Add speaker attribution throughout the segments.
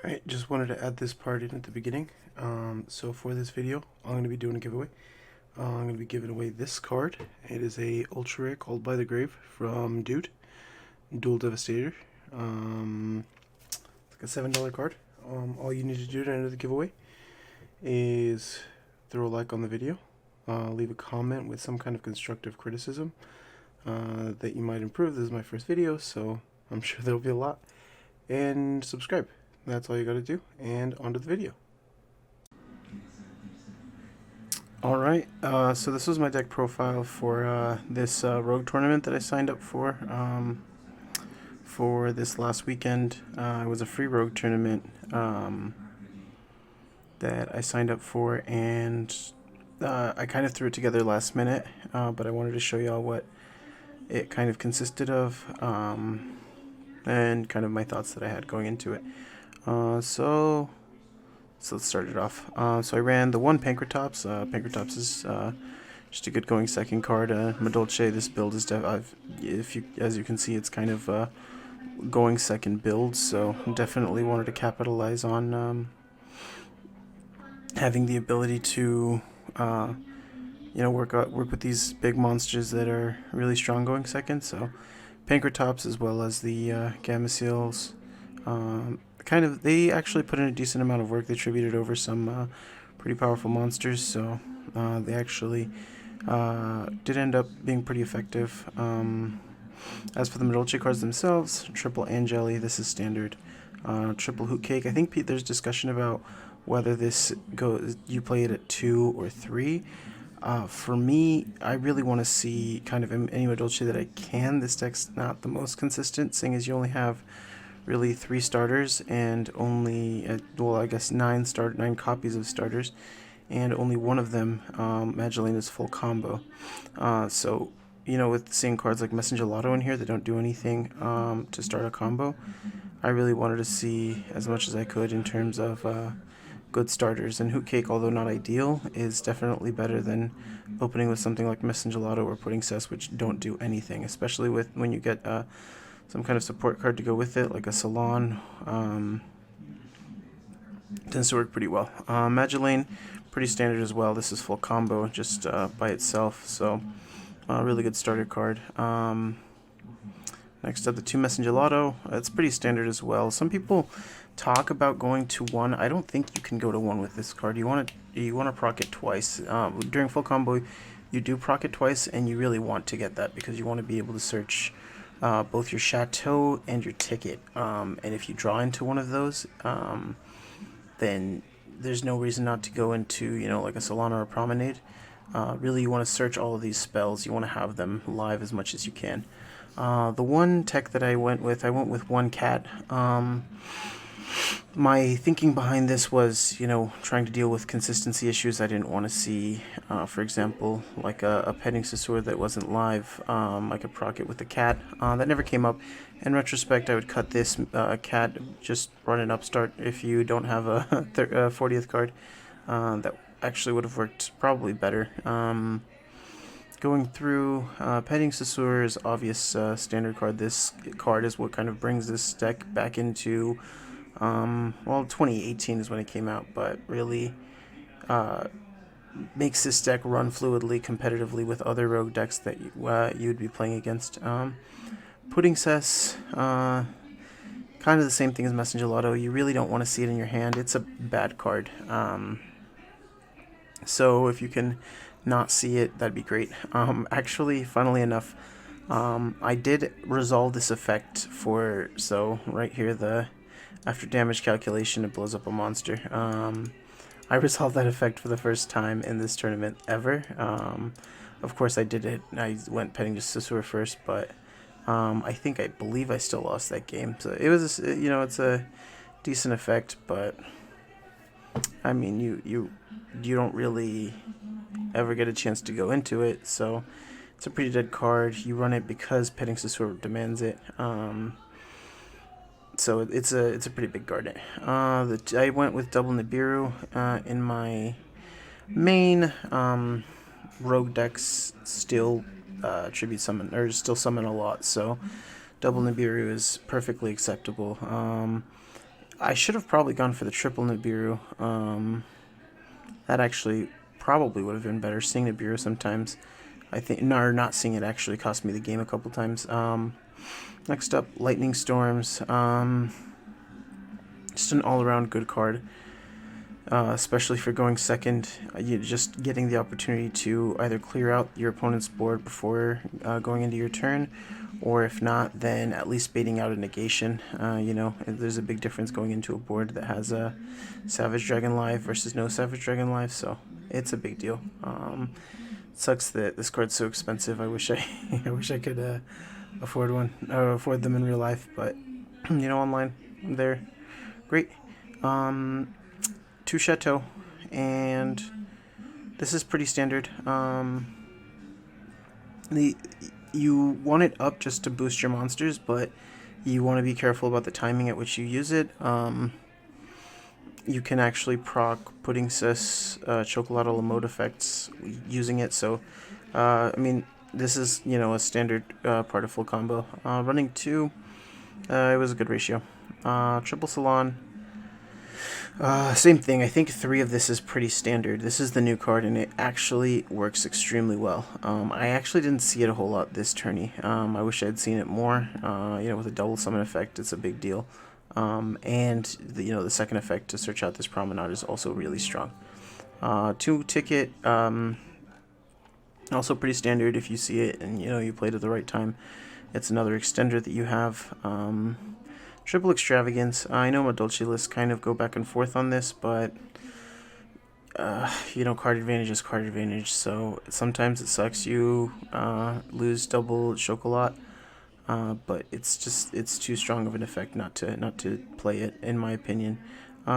Speaker 1: Alright, just wanted to add this part in at the beginning. So for this video, I'm going to be doing a giveaway. I'm going to be giving away this card. It is a ultra rare called By the Grave from Dual Devastator. It's like a $7 card. All you need to do to enter the giveaway is throw a like on the video, leave a comment with some kind of constructive criticism that you might improve. This is my first video, so I'm sure there'll be a lot. And subscribe. That's all you gotta do, and on to the video. Alright, so this was my deck profile for this Rogue tournament that I signed up for this last weekend. It was a free Rogue tournament that I signed up for, and I kind of threw it together last minute, but I wanted to show y'all what it kind of consisted of, and kind of my thoughts that I had going into it. So let's start it off. So I ran the one Pankratops. Pankratops is just a good going second card. Madolche, this build is as you can see, it's kind of going second build. So definitely wanted to capitalize on having the ability to work with these big monsters that are really strong going second. So Pankratops as well as the Gamma Seals. They actually put in a decent amount of work. They tributed over some pretty powerful monsters, so they actually did end up being pretty effective. As for the Madolche cards themselves, triple Angeli, this is standard. Triple Hoot Cake, I think there's discussion about whether you play it at 2 or 3. For me, I really want to see kind of any Madolche that I can. This deck's not the most consistent, seeing as you only have really 3 starters and only, I guess 9 copies of starters, and only one of them, Magdalena's full combo. So, with seeing cards like Messenger Lotto in here that don't do anything to start a combo, I really wanted to see as much as I could in terms of good starters. And Hoot Cake, although not ideal, is definitely better than opening with something like Messenger Lotto or Pudding Cess, which don't do anything, especially when you get some kind of support card to go with it, like a Salon. Tends to work pretty well. Magdalene, pretty standard as well. This is full combo just by itself, so really good starter card. Next up, the 2 Messenger Lotto. It's pretty standard as well. Some people talk about going to 1. I don't think you can go to 1 with this card. You want to proc it twice. During full combo, you do proc it twice, and you really want to get that because you want to be able to search both your chateau and your ticket, and if you draw into one of those, then there's no reason not to go into like a Solana or a Promenade. Really, you want to search all of these spells. You want to have them live as much as you can. The one tech that I went with 1 cat. My thinking behind this was, trying to deal with consistency issues. I didn't want to see, for example, like a Petting Sasur that wasn't live. I could proc it with the cat. That never came up. In retrospect, I would cut this cat, just run an upstart if you don't have a 40th card. That actually would have worked probably better. Going through, Petting Sasur is obvious standard card. This card is what kind of brings this deck back into... 2018 is when it came out, but really makes this deck run fluidly, competitively with other Rogue decks that you would be playing against. Pudding Cess, kind of the same thing as Messenger Lotto. You really don't want to see it in your hand. It's a bad card. So if you can not see it, that'd be great. Actually, funnily enough, I did resolve this effect right here, after damage calculation, it blows up a monster. I resolved that effect for the first time in this tournament ever. Of course, I did it. I went Petting Sasur first, but I believe I still lost that game. So it was, it's a decent effect, but I mean, you don't really ever get a chance to go into it. So it's a pretty dead card. You run it because Petting Sasur demands it. So it's a pretty big garden. I went with double Nibiru in my main. Rogue decks still tribute summon, or still summon a lot, so double Nibiru is perfectly acceptable. I should have probably gone for the triple Nibiru. That actually probably would have been better. Seeing Nibiru sometimes, I think, no, or not seeing it actually cost me the game a couple times. Next up, Lightning Storms. Just an all-around good card. Especially for going second, you just getting the opportunity to either clear out your opponent's board before going into your turn, or if not, then at least baiting out a negation. There's a big difference going into a board that has a Savage Dragon Live versus no Savage Dragon Live, so it's a big deal. Sucks that this card's so expensive. I wish I wish I could afford them in real life, but online they're great. 2 Chateau, and this is pretty standard. You want it up just to boost your monsters, but you want to be careful about the timing at which you use it. You can actually proc Pudding Sis, Chocolate Mode effects using it, so this is a standard part of full combo. Running 2, it was a good ratio. Triple Salon. Same thing. I think 3 of this is pretty standard. This is the new card, and it actually works extremely well. I actually didn't see it a whole lot this tourney. I wish I had seen it more. With a double summon effect, it's a big deal. And the second effect to search out this promenade is also really strong. 2 ticket, also pretty standard if you see it and you played at the right time. It's another extender that you have. Triple Extravagance. I know Madolche lists kind of go back and forth on this, but card advantage is card advantage. So sometimes it sucks you lose double Chocolat, but it's too strong of an effect not to play it, in my opinion.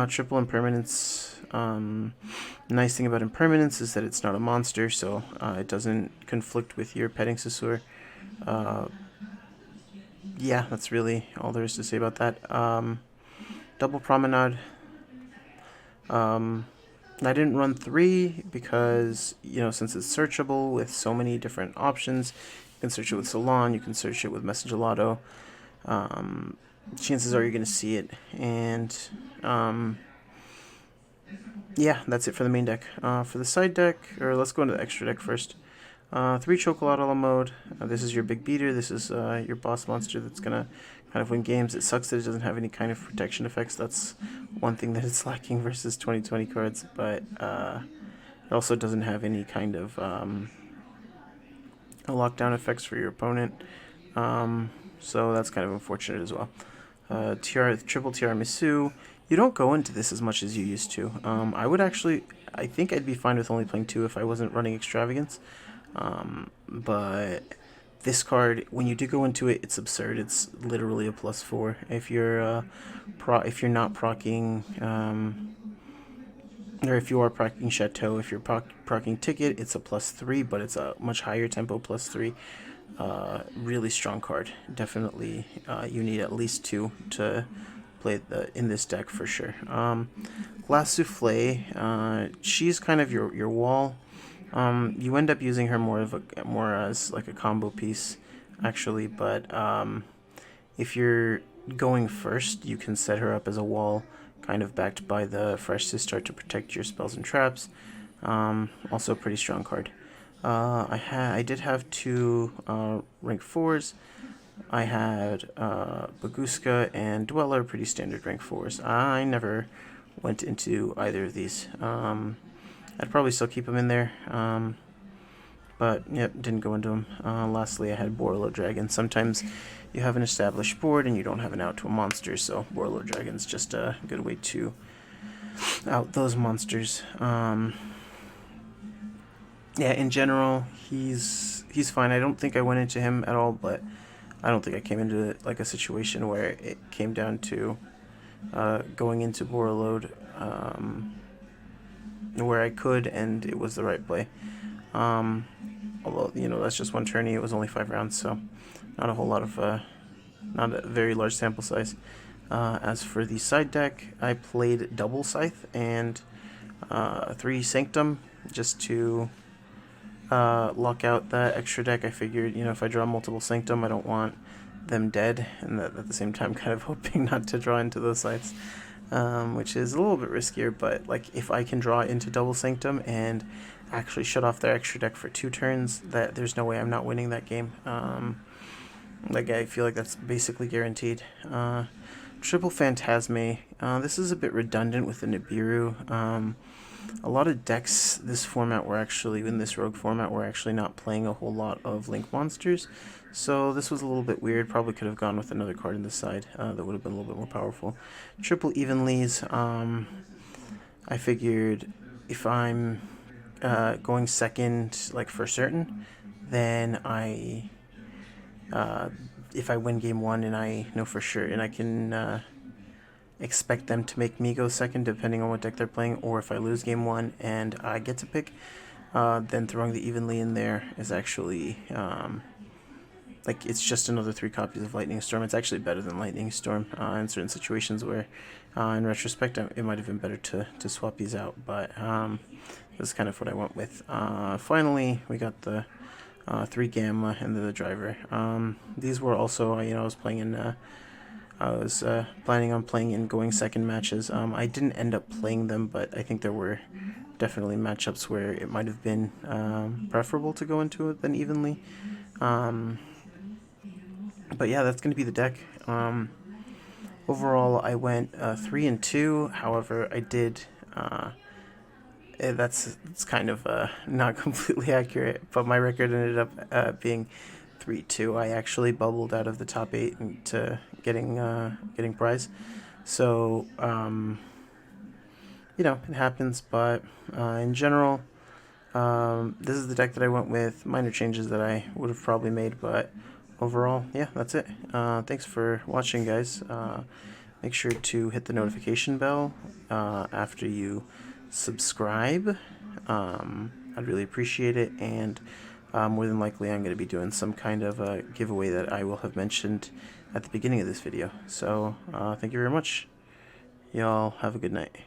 Speaker 1: Triple Impermanence. Nice thing about Impermanence is that it's not a monster, so it doesn't conflict with your Petting Sisur. Yeah, that's really all there is to say about that. Double Promenade. I didn't run 3 because, since it's searchable with so many different options, you can search it with Salon, you can search it with Messengelato. Chances are you're going to see it. And, yeah, that's it for the main deck. For the side deck, or let's go into the extra deck first. 3 Chocolate a la mode. This is your big beater. This is your boss monster that's going to kind of win games. It sucks that it doesn't have any kind of protection effects. That's one thing that it's lacking versus 2020 cards. But it also doesn't have any kind of lockdown effects for your opponent. So that's kind of unfortunate as well. Triple Tiramisu. You don't go into this as much as you used to. I think I'd be fine with only playing 2 if I wasn't running Extravagance. But this card, when you do go into it, it's absurd. It's literally a +4. If you're not procking, or if you are procking Chateau, if you're procking Ticket, it's a +3, but it's a much higher tempo +3. Really strong card. Definitely, you need at least 2 to play in this deck for sure. Glass Souffle. She's kind of your wall. You end up using her more as like a combo piece, actually. But if you're going first, you can set her up as a wall, kind of backed by the Fresh Sistar to protect your spells and traps. Also a pretty strong card. I did have 2 rank 4s. I had Baguska and Dweller, pretty standard rank 4s. I never went into either of these. I'd probably still keep them in there, but yep, didn't go into them. Lastly, I had Borlo Dragon. Sometimes you have an established board and you don't have an out to a monster, so Borlo Dragon's just a good way to out those monsters. Yeah, in general, he's fine. I don't think I went into him at all, but I don't think I came into it like a situation where it came down to going into Borlo where I could, and it was the right play. Although, that's just one tourney. It was only 5 rounds, so not a whole lot of, not a very large sample size. As for the side deck, I played double Scythe and 3 Sanctum just to lock out that extra deck. I figured, if I draw multiple Sanctum, I don't want them dead, and at the same time kind of hoping not to draw into those Scythes. which is a little bit riskier, but like if I can draw into Double Sanctum and actually shut off their extra deck for 2 turns, that there's no way I'm not winning that game. Like I feel like that's basically guaranteed. Triple Phantasme. This is a bit redundant with the Nibiru. A lot of decks this format were actually, in this rogue format, were actually not playing a whole lot of Link monsters. So this was a little bit weird. Probably could have gone with another card in this side that would have been a little bit more powerful. Triple Evenlies. I figured if I'm going second, like for certain, then if I win game 1 and I know for sure, and I can expect them to make me go second depending on what deck they're playing, or if I lose game 1 and I get to pick, then throwing the Evenly in there is actually like it's just another 3 copies of Lightning Storm. It's actually better than Lightning Storm in certain situations where in retrospect it might have been better to swap these out, but that's kind of what I went with. Finally we got the 3 Gamma and the driver. These were also, I was playing in I was planning on playing in going second matches. I didn't end up playing them, but I think there were definitely matchups where it might have been preferable to go into it than evenly. But yeah, that's going to be the deck. Overall, I went 3-2. However, I did. That's kind of not completely accurate, but my record ended up being 3-2. I actually bubbled out of the top 8 into getting prize. So it happens. But in general, this is the deck that I went with. Minor changes that I would have probably made, but overall, yeah, that's it. Thanks for watching, guys. Make sure to hit the notification bell after you subscribe. I'd really appreciate it, and more than likely I'm going to be doing some kind of a giveaway that I will have mentioned at the beginning of this video. So thank you very much. Y'all have a good night.